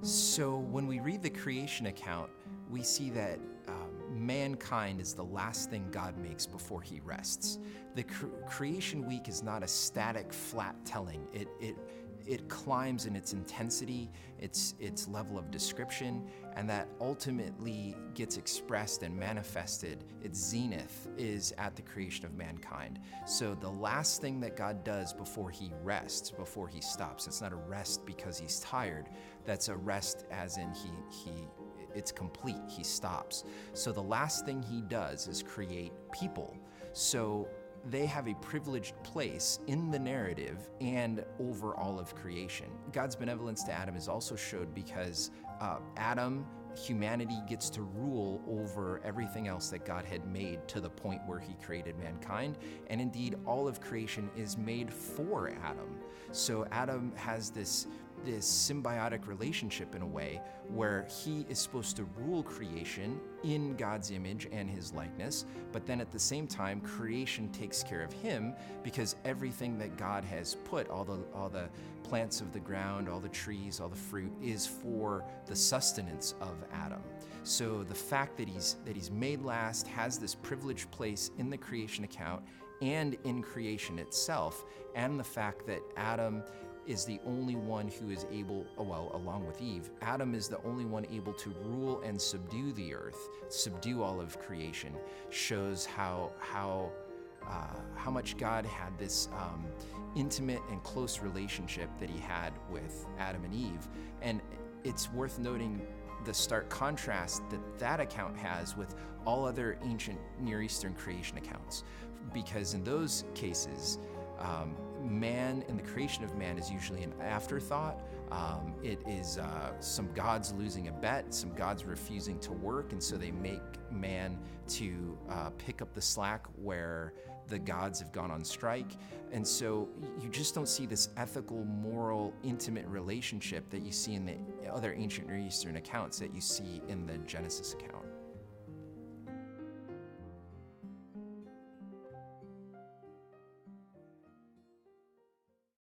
So when we read the creation account, we see that mankind is the last thing God makes before he rests. The creation week is not a static, flat telling. It climbs in its intensity, its level of description, and that ultimately gets expressed and manifested. Its zenith is at the creation of mankind. So the last thing that God does before he rests, before he stops, it's not a rest because he's tired. That's a rest as in it's complete, he stops. So the last thing he does is create people. So they have a privileged place in the narrative and over all of creation. God's benevolence to Adam is also showed because humanity gets to rule over everything else that God had made to the point where he created mankind. And indeed, all of creation is made for Adam. So Adam has this symbiotic relationship in a way where he is supposed to rule creation in God's image and his likeness, but then at the same time, creation takes care of him because everything that God has put, all the plants of the ground, all the trees, all the fruit, is for the sustenance of Adam. So the fact that he's made last, has this privileged place in the creation account and in creation itself, and the fact that Adam is the only one who is able, along with Eve, Adam is the only one able to rule and subdue the earth, subdue all of creation, shows how much God had this intimate and close relationship that he had with Adam and Eve. And it's worth noting the stark contrast that account has with all other ancient Near Eastern creation accounts, because in those cases, man and the creation of man is usually an afterthought. It is some gods losing a bet, some gods refusing to work, and so they make man to pick up the slack where the gods have gone on strike. And so you just don't see this ethical, moral, intimate relationship that you see in the other ancient Near Eastern accounts that you see in the Genesis account.